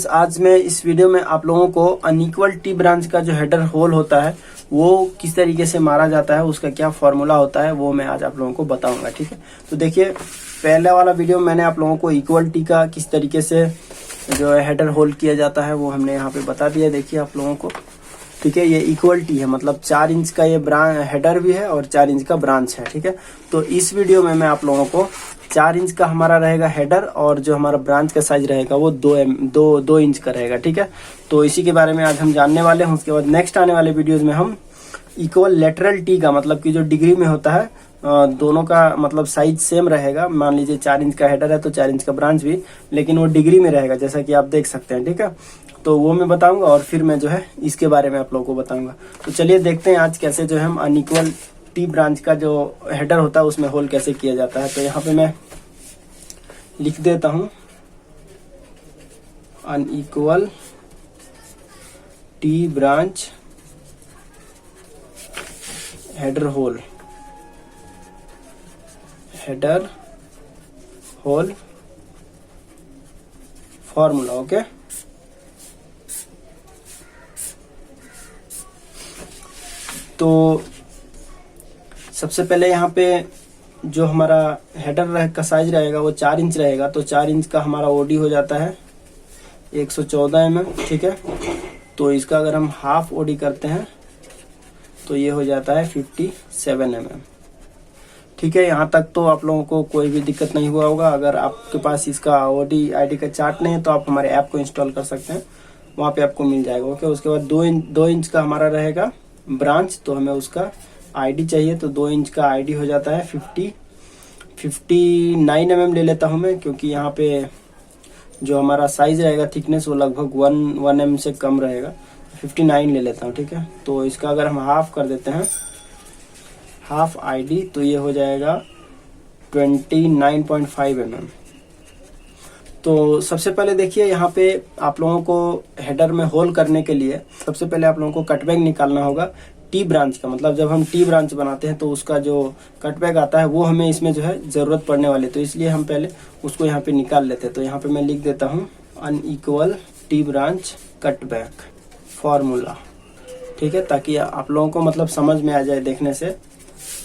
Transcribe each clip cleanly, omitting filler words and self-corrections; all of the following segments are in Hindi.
आज मैं इस वीडियो में आप लोगों को अनइक्वल टी ब्रांच का जो हेडर होल होता है वो किस तरीके से मारा जाता है, उसका क्या फॉर्मूला होता है वो मैं आज आप लोगों को बताऊंगा। ठीक है, तो देखिए पहले वाला वीडियो मैंने आप लोगों को इक्वल टी का किस तरीके से जो है हेडर होल किया जाता है वो हमने यहाँ पे बता दिया। देखिए आप लोगों को, ठीक है, ये इक्वल टी है, मतलब 4 इंच का ये हेडर भी है और 4 इंच का ब्रांच है। ठीक है, तो इस वीडियो में मैं आप लोगों को 4 इंच का हमारा रहेगा हेडर और जो हमारा ब्रांच का साइज रहेगा वो 2 इंच का रहेगा। ठीक है, तो इसी के बारे में आज हम जानने वाले हैं। उसके बाद नेक्स्ट आने वाले वीडियोज में हम इक्वल लेटरल टी का, मतलब कि जो डिग्री में होता है, दोनों का मतलब साइज सेम रहेगा। मान लीजिए 4 इंच का हेडर है तो 4 इंच का ब्रांच भी, लेकिन वो डिग्री में रहेगा जैसा कि आप देख सकते हैं। ठीक है, तो वो मैं बताऊंगा और फिर मैं जो है इसके बारे में आप लोगों को बताऊंगा। तो चलिए देखते हैं आज कैसे जो है हम अनइक्वल टी ब्रांच का जो हेडर होता है उसमें होल कैसे किया जाता है। तो यहाँ पे मैं लिख देता हूं unequal T branch header whole formula. Okay, तो सबसे पहले यहाँ पे जो हमारा हेडर का साइज रहेगा वो 4 इंच रहेगा, तो 4 इंच का हमारा ओडी हो जाता है 114 mm। ठीक है, तो इसका अगर हम हाफ ओडी करते हैं तो ये हो जाता है 57 mm। ठीक है, यहाँ तक तो आप लोगों को कोई भी दिक्कत नहीं हुआ होगा। अगर आपके पास इसका ओडी आईडी का चार्ट नहीं है तो आप हमारे ऐप को इंस्टॉल कर सकते हैं, वहाँ पे आपको मिल जाएगा। ओके, उसके बाद 2 इंच का हमारा रहेगा ब्रांच, तो हमें उसका आईडी चाहिए, तो 2 इंच का आईडी हो जाता है 59 mm ले लेता हूं मैं, क्योंकि यहाँ पे जो हमारा साइज रहेगा थिकनेस वो लगभग 1 mm से कम रहेगा। 59 ले लेता हूँ। ठीक है, तो इसका अगर हम हाफ कर देते हैं, हाफ आईडी, तो ये हो जाएगा 29.5 mm। तो सबसे पहले देखिए यहाँ पे आप लोगों को हेडर में होल करने के लिए सबसे पहले आप लोगों को कटबैक निकालना होगा टी ब्रांच का। मतलब जब हम टी ब्रांच बनाते हैं तो उसका जो कटबैक आता है वो हमें इसमें जो है जरूरत पड़ने वाली है, तो इसलिए हम पहले उसको यहाँ पे निकाल लेते हैं। तो यहाँ पे मैं लिख देता हूँ unequal T branch cutback formula. ठीक है, ताकि आप लोगों को मतलब समझ में आ जाए देखने से।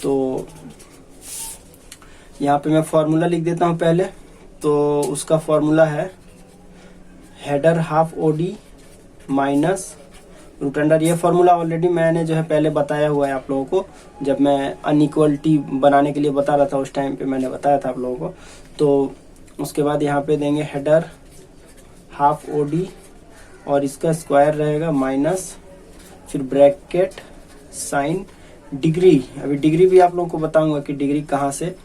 तो यहाँ पे मैं फॉर्मूला लिख देता हूँ पहले। तो उसका फॉर्मूला है header half OD minus root under. ये फॉर्मूला ऑलरेडी मैंने जो है पहले बताया हुआ है आप लोगों को, जब मैं अनइक्वलिटी बनाने के लिए बता रहा था उस टाइम पे मैंने बताया था आप लोगों को। तो उसके बाद यहाँ पे देंगे हेडर हाफ ओडी और इसका स्क्वायर रहेगा माइनस, फिर ब्रैकेट साइन डिग्री। अभी डिग्री भी आप लोगों को बताऊंगा कि डिग्री कहाँ से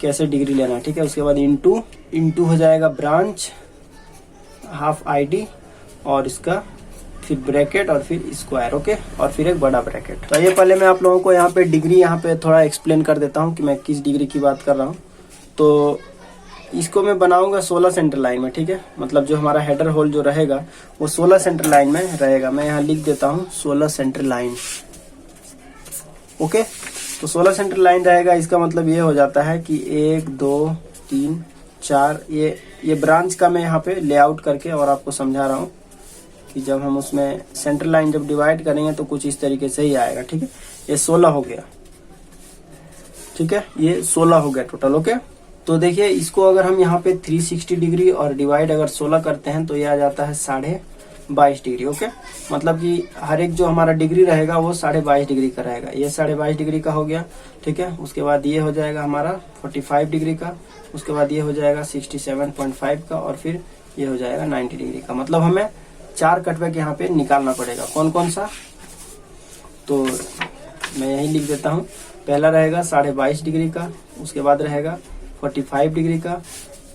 कैसे डिग्री लेना है। ठीक है, उसके बाद इंटू हो जाएगा ब्रांच हाफ आईडी और इसका फिर ब्रैकेट और फिर स्क्वायर। ओके, और फिर एक बड़ा ब्रैकेट। तो ये पहले मैं आप लोगों को यहाँ पे डिग्री यहाँ पे थोड़ा एक्सप्लेन कर देता हूँ कि मैं किस डिग्री की बात कर रहा हूँ। तो इसको मैं बनाऊंगा 16 सेंटर लाइन में। ठीक है, मतलब जो हमारा हेडर होल जो रहेगा वो 16 सेंटर लाइन में रहेगा। मैं यहाँ लिख देता हूँ 16 सेंटर लाइन। ओके, तो 16 सेंटर लाइन रहेगा। इसका मतलब ये हो जाता है कि 1 2 3 4, ये ब्रांच का मैं यहाँ पे लेआउट करके और आपको समझा रहा हूँ कि जब हम उसमें सेंटर लाइन जब डिवाइड करेंगे तो कुछ इस तरीके से ही आएगा। ठीक है, ये 16 हो गया। ठीक है, ये 16 हो गया टोटल। ओके, तो देखिए इसको अगर हम यहाँ पे 360 डिग्री और डिवाइड अगर 16 करते हैं तो ये आ जाता है 22.5 डिग्री। ओके, मतलब कि हर एक जो हमारा डिग्री रहेगा वो 22.5 डिग्री का रहेगा। ये 22.5 डिग्री का हो गया। ठीक है, उसके बाद ये हो जाएगा हमारा 45 डिग्री का, उसके बाद ये हो जाएगा 67.5 का और फिर ये हो जाएगा 90 डिग्री का। मतलब हमें 4 कटबैक यहाँ पे निकालना पड़ेगा। कौन कौन सा, तो मैं यही लिख देता हूँ। पहला रहेगा 22.5 डिग्री का, उसके बाद रहेगा 45 डिग्री का,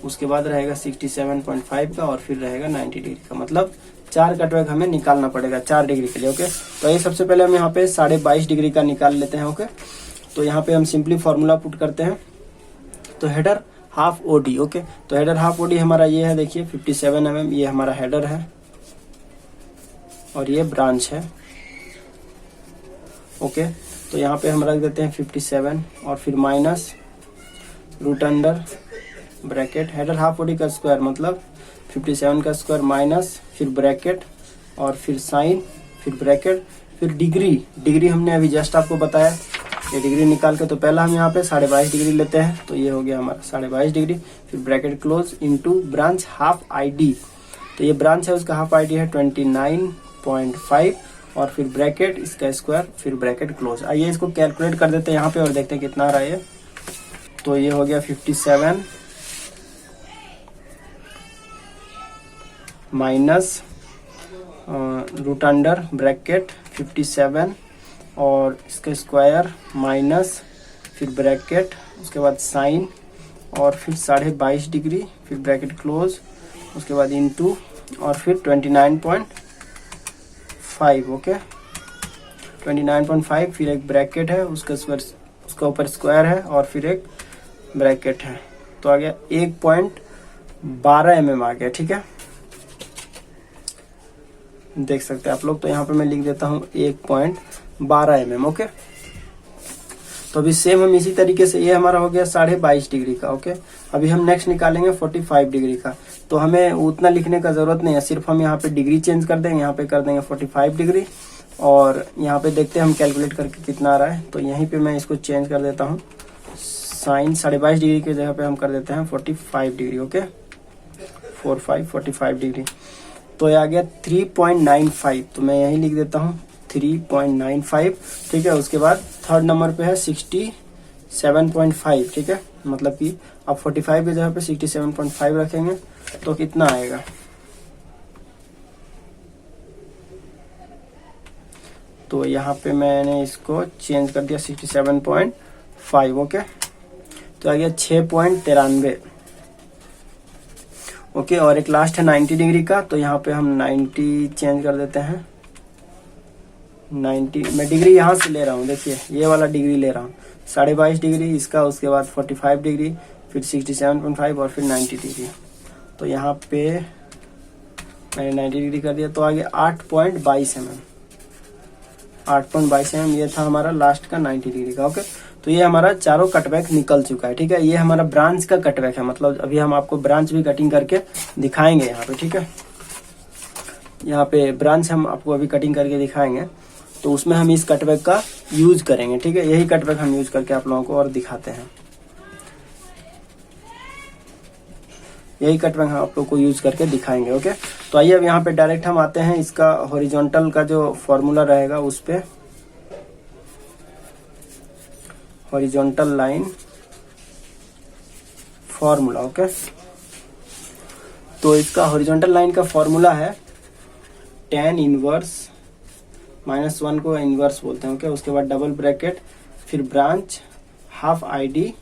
उसके बाद रहेगा 67.5 का और फिर रहेगा 90 डिग्री का। मतलब 4 कटबैक हमें निकालना पड़ेगा 4 डिग्री के लिए। ओके, तो ये सबसे पहले हम यहाँ पे 22.5 डिग्री का निकाल लेते हैं। ओके, तो यहाँ पे हम सिंपली फॉर्मूला पुट करते हैं। तो हेडर हाफ ओडी। ओके, तो हेडर हाफ ओडी हमारा ये है, देखिए 57 mm ये हमारा हेडर है और ये ब्रांच है। ओके, तो यहाँ पे हम रख देते हैं 57 और फिर minus root under bracket header half OD का स्क्वायर मतलब 57 का स्क्वायर माइनस फिर ब्रैकेट और फिर साइन फिर ब्रैकेट फिर डिग्री हमने अभी जस्ट आपको बताया, ये डिग्री निकाल के तो पहला हम यहाँ पे 22.5 डिग्री लेते हैं, तो ये हो गया हमारा 22.5 डिग्री, फिर bracket close into branch half ID, तो ये ब्रांच है उसका हाफ आईडी है 29.5 और फिर ब्रैकेट इसका स्क्वायर फिर ब्रैकेट क्लोज। आइए इसको कैलकुलेट कर देते हैं यहाँ पे और देखते हैं कितना आ रहा है ये। तो ये हो गया 57 माइनस रूट अंडर ब्रैकेट 57 और इसका स्क्वायर माइनस फिर ब्रैकेट उसके बाद साइन और फिर 22.5 डिग्री फिर ब्रैकेट क्लोज उसके बाद इनटू और फिर 29.5 ओके 29.5 फिर एक ब्रैकेट है उसका ऊपर स्क्वायर है और फिर एक ब्रैकेट है, तो आ गया 1.12 mm आ गया। ठीक है, देख सकते हैं आप लोग, तो यहाँ पे मैं लिख देता हूँ 1.12 mm ओके। तो अभी सेम हम इसी तरीके से, ये हमारा हो गया 22.5 डिग्री का ओके। अभी हम नेक्स्ट निकालेंगे 45 डिग्री का, तो हमें उतना लिखने का जरूरत नहीं है, सिर्फ हम यहाँ पे डिग्री चेंज कर देंगे, यहाँ पे कर देंगे 45 डिग्री और यहाँ पे देखते हैं हम कैलकुलेट करके कितना आ रहा है। तो यहीं पे मैं इसको चेंज कर देता हूँ, साइन 22.5 डिग्री के जगह पे हम कर देते हैं 45 डिग्री ओके, 45 डिग्री, तो ये आ गया 3.95, तो मैं यहीं लिख देता हूँ 3.95। ठीक है, उसके बाद थर्ड नंबर पे है 67.5। ठीक है, मतलब कि आप 45 की जगह पे 67.5 रखेंगे तो कितना आएगा, तो यहाँ पे मैंने इसको चेंज कर दिया 67.5 ओके, तो आ गया 6.93 ओके। और एक लास्ट है 90 डिग्री का, तो यहाँ पे हम 90 चेंज कर देते हैं 90, मैं डिग्री यहाँ से ले रहा हूँ, देखिए ये वाला डिग्री ले रहा हूँ, 22.5 डिग्री इसका, उसके बाद 45 डिग्री फिर 67.5 और फिर 90 डिग्री, तो यहाँ पे मैंने 90 डिग्री कर दिया, तो आ गया 8.22 mm, 8.22 mm ये था हमारा लास्ट का 90 डिग्री का ओके। तो ये हमारा चारों कटबैक निकल चुका है। ठीक है, ये हमारा ब्रांच का कटबैक है, मतलब अभी हम आपको ब्रांच भी कटिंग करके दिखाएंगे यहाँ पे। ठीक है, यहाँ पे ब्रांच हम आपको अभी कटिंग करके दिखाएंगे, तो उसमें हम इस कटबैक का यूज करेंगे। ठीक है, यही कटबैक हम यूज करके आप लोगों को और दिखाते हैं, यही कटबैक हम आप लोग को यूज करके दिखाएंगे ओके। तो आइए अब यहाँ पे डायरेक्ट हम आते हैं, इसका हॉरिजॉन्टल का जो फॉर्मूला रहेगा उस पे, हॉरिजॉन्टल लाइन फॉर्मूला ओके। तो इसका हॉरिजॉन्टल लाइन का फॉर्मूला है tan इनवर्स -1 को इनवर्स बोलते हैं ओके, उसके बाद डबल ब्रैकेट फिर ब्रांच हाफ आईडी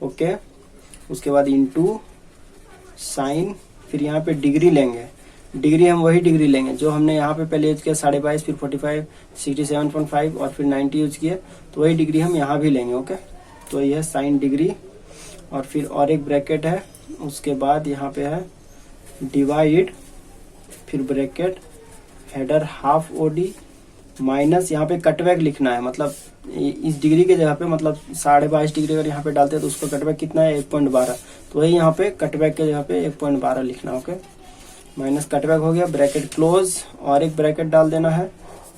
ओके, उसके बाद इनटू साइन, फिर यहाँ पे डिग्री लेंगे, डिग्री हम वही डिग्री लेंगे जो हमने यहाँ पे पहले यूज किया 22.5 फिर 45 67.5 और फिर 90 यूज किया, तो वही डिग्री हम यहाँ भी लेंगे ओके। तो यह साइन डिग्री और फिर और एक ब्रैकेट है, उसके बाद यहाँ पे है डिवाइड फिर bracket header half OD minus, यहाँ पे कटबैक लिखना है, मतलब इस डिग्री के जगह पे, मतलब 22.5 डिग्री अगर यहाँ पे डालते हैं तो उसका कटबैक कितना है 1.12, तो वही यहाँ पे कटबैक के जगह पे 1.12 लिखना ओके। माइनस कटबैक हो गया, ब्रैकेट क्लोज और एक ब्रैकेट डाल देना है,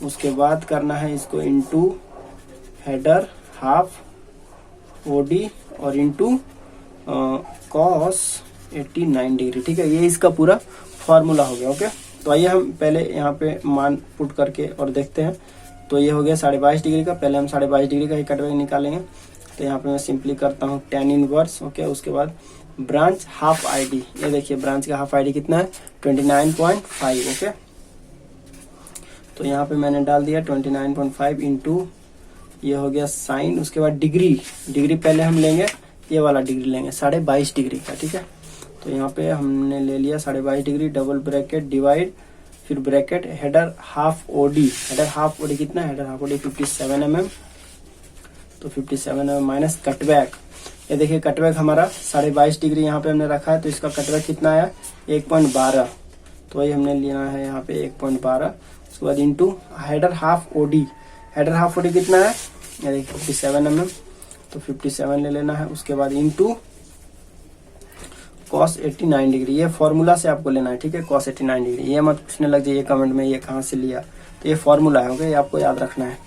उसके बाद करना है इसको इनटू हेडर हाफ ओडी और इनटू कॉस 89 डिग्री। ठीक है, ये इसका पूरा फॉर्मूला हो गया ओके। तो आइए हम पहले यहाँ पे मान पुट करके और देखते हैं। तो ये हो गया 22.5 डिग्री का, पहले हम 22.5 डिग्री का ही कटबैक निकालेंगे, तो यहाँ पे मैं सिंपली करता हूँ tan इनवर्स ओके, उसके बाद ब्रांच हाफ आईडी, ये देखिए ब्रांच का हाफ आईडी कितना है 29.5 ओके। तो यहाँ पे मैंने डाल दिया 29.5 इंटू ये हो गया साइन, उसके बाद डिग्री पहले हम लेंगे, ये वाला डिग्री लेंगे 22.5 डिग्री का। ठीक है, तो यहाँ पे हमने ले लिया 22.5 डिग्री, डबल ब्रैकेट डिवाइड फिर bracket header half OD, header half OD कितना है, हेडर हाफ ओडी 57 mm, तो 57 mm माइनस कटबैक, ये देखिए कटबैक हमारा 22.5 डिग्री यहाँ पे हमने रखा है, तो इसका कटबैक कितना आया 1.12, तो वही हमने लिया है यहाँ पे 1.12, उसके बाद into header half OD, header half OD कितना है ये देखिए 57 mm, तो 57 ले लेना है, उसके बाद इंटू cos 89 डिग्री, ये फॉर्मूला से आपको लेना है, ठीक है। cos 89 डिग्री, ये मत पूछने लग जाइए कमेंट में ये कहाँ से लिया, तो ये फॉर्मूला है, ओके, ये आपको याद रखना है।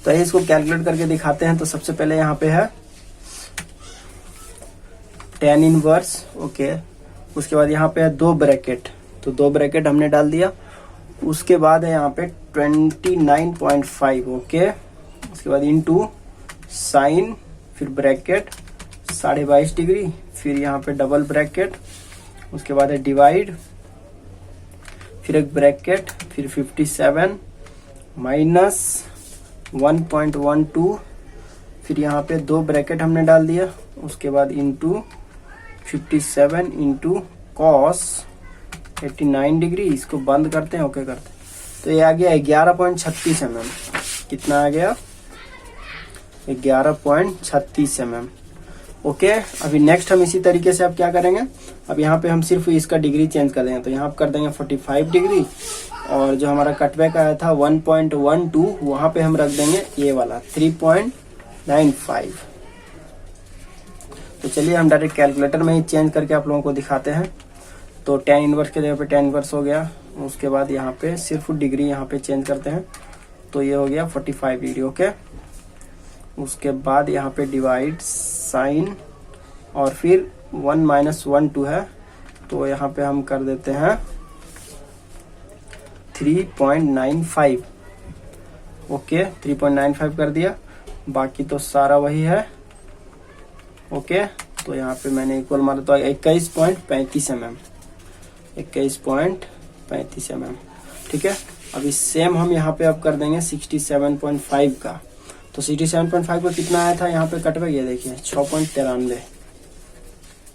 तो ये इसको कैलकुलेट करके दिखाते हैं। तो सबसे पहले यहाँ पे है tan इनवर्स, ओके। उसके बाद यहाँ पे है 2 ब्रैकेट, तो 2 ब्रैकेट हमने डाल दिया। उसके बाद है यहाँ पे 29.5, ओके। उसके बाद इनटू साइन, फिर ब्रैकेट 22.5 डिग्री, फिर यहाँ पे डबल ब्रैकेट, उसके बाद है डिवाइड, फिर एक ब्रैकेट, फिर 57 माइनस 1.12, फिर यहाँ पे 2 ब्रैकेट हमने डाल दिया। उसके बाद इंटू 57 इंटू कॉस 89 डिग्री, इसको बंद करते हैं, ओके करते हैं। तो ये आ गया 11.36 mm। कितना आ गया? 11.36 mm, ओके। अभी नेक्स्ट हम इसी तरीके से अब क्या करेंगे, अब यहाँ पे हम सिर्फ इसका डिग्री चेंज कर देंगे। तो यहाँ कर देंगे 45 डिग्री, और जो हमारा कटबैक आया था 1.12, वहां पे हम रख देंगे ये वाला 3.95। तो चलिए हम डायरेक्ट कैलकुलेटर में ही चेंज करके आप लोगों को दिखाते हैं। तो tan इनवर्स के जगह पे tan इनवर्स हो गया। उसके बाद यहाँ पे सिर्फ डिग्री यहाँ पे चेंज करते हैं, तो ये हो गया 45 डिग्री, ओके। उसके बाद यहाँ पे डिवाइड साइन, और फिर 1 - 1 2 है, तो यहाँ पे हम कर देते हैं 3.95, ओके। 3.95 कर दिया, बाकी तो सारा वही है, ओके। तो यहाँ पे मैंने इक्वल मारा, तो 21.35 mm, 21.35 mm, ठीक है। अभी सेम हम यहाँ पे अब कर देंगे 67.5 का। तो 67.5 को कितना आया था यहाँ पे कटबैक, ये देखिए 6.93,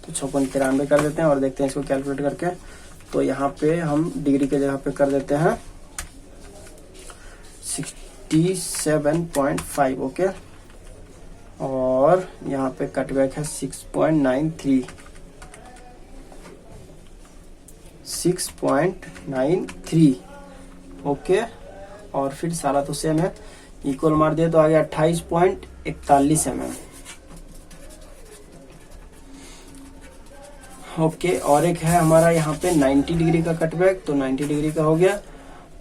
तो 6.93 कर देते हैं और देखते हैं इसको कैलकुलेट करके। तो यहाँ पे हम डिग्री के जगह पे कर देते हैं 67.5, ओके। और यहाँ पे कटबैक है 6.93, 6.93, ओके। और फिर सारा तो सेम है, इक्वल मार दिया तो आ गया 28.41 mm, ओके। और एक है हमारा यहाँ पे 90 डिग्री का कटबैक, तो 90 डिग्री का हो गया,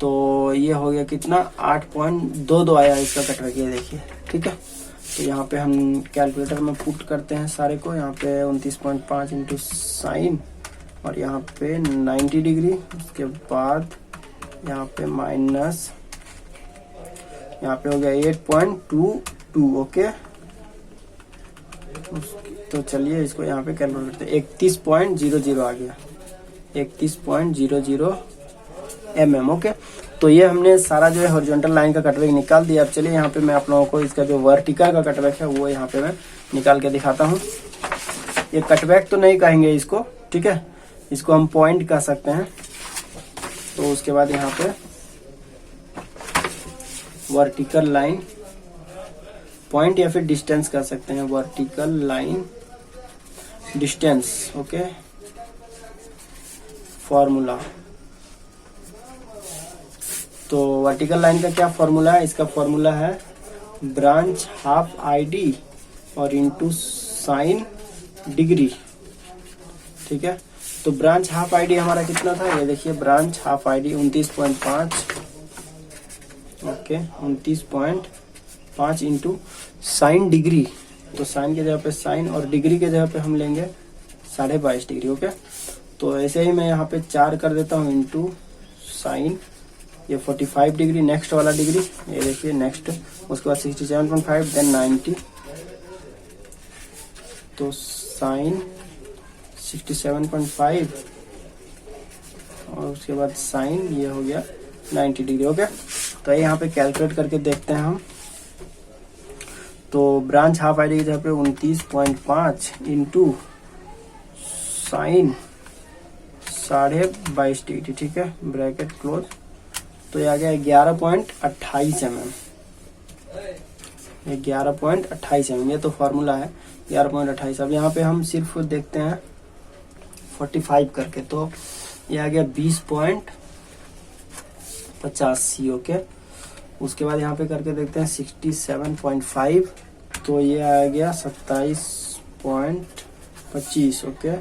तो ये हो गया कितना 8.22 आया इसका कटबैक, ये देखिए, ठीक है। तो यहाँ पे हम कैलकुलेटर में पुट करते हैं सारे को। यहाँ पे 29.5 इंटू साइन, और यहाँ पे 90 डिग्री, उसके बाद यहाँ पे माइनस, यहाँ पे हो गया 8.22, ओके। तो चलिए इसको यहाँ पे कैलकुलेट करते हैं, 31.00 आ गया, 31.00 mm, ओके। तो ये हमने सारा जो है हॉरिजॉन्टल लाइन का कटबैक निकाल दिया। अब चलिए यहाँ पे मैं आप लोगों को इसका जो वर्टिकल का कटबैक है वो यहाँ पे मैं निकाल के दिखाता हूँ। ये कटबैक तो नहीं कहेंगे इसको, ठीक है, इसको हम पॉइंट कह सकते हैं। तो उसके बाद यहाँ पे वर्टिकल लाइन, पॉइंट या फिर डिस्टेंस कह सकते हैं, vertical line distance, okay. Formula, तो वर्टिकल लाइन का क्या फॉर्मूला है, इसका फॉर्मूला है ब्रांच हाफ ID और इंटू साइन डिग्री, ठीक है। तो ब्रांच हाफ ID हमारा कितना था, ये देखिए branch half ID 29.5, okay, 29.5 into sine degree, तो साइन के जगह पे साइन और डिग्री के जगह पे हम लेंगे 22.5 डिग्री, ओके। तो ऐसे ही मैं यहाँ पे 4 कर देता हूँ इंटू साइन, ये 45 डिग्री, नेक्स्ट वाला डिग्री, ये देखिए नेक्स्ट, उसके बाद 67.5, देन 90, तो साइन 67.5 और उसके बाद साइन, ये हो गया 90 डिग्री, ओके। तो यहाँ पे कैलकुलेट करके देखते हैं हम। तो ब्रांच हाफ ID की जगह पे 29.5 इंटू साइन 22.5 डिग्री, ठीक है, ब्रैकेट क्लोज। तो ये आ गया 11.28 mm, 11.28 mm, ये तो फॉर्मूला है 11.28। अब यहाँ पे हम सिर्फ देखते हैं 45 करके, तो ये आ गया 20.85, ओके। उसके बाद यहाँ पे करके देखते हैं 67.5, तो ये आ गया 27.25, ओके।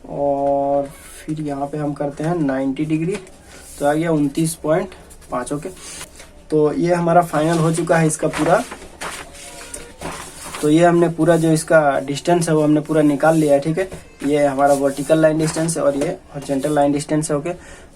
और फिर यहाँ पे हम करते हैं 90 डिग्री, तो आ गया 29.5। ओके, तो ये हमारा फाइनल हो चुका है इसका पूरा। तो ये हमने पूरा जो इसका डिस्टेंस है वो हमने पूरा निकाल लिया है। ठीक है, ये हमारा वर्टिकल लाइन डिस्टेंस है और ये हॉरिजॉन्टल लाइन डिस्टेंस है। ओके,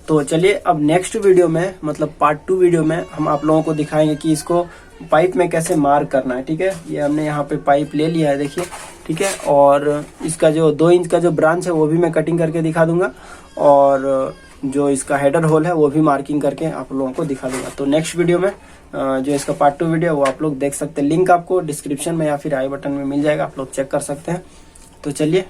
तो चलिए अब नेक्स्ट वीडियो में, मतलब पार्ट 2 वीडियो में हम आप लोगों को दिखाएंगे कि इसको पाइप में कैसे मार्क करना है। ठीक है, ये हमने यहाँ पे पाइप ले लिया है, देखिए। ठीक है, और इसका जो 2 इंच का जो ब्रांच है वो भी मैं कटिंग करके दिखा दूंगा, और जो इसका हेडर होल है वो भी मार्किंग करके आप लोगों को दिखा दूंगा। तो नेक्स्ट वीडियो में जो इसका पार्ट 2 वीडियो वो आप लोग देख सकते हैं। लिंक आपको डिस्क्रिप्शन में या फिर आई बटन में मिल जाएगा, आप लोग चेक कर सकते हैं। तो चलिए।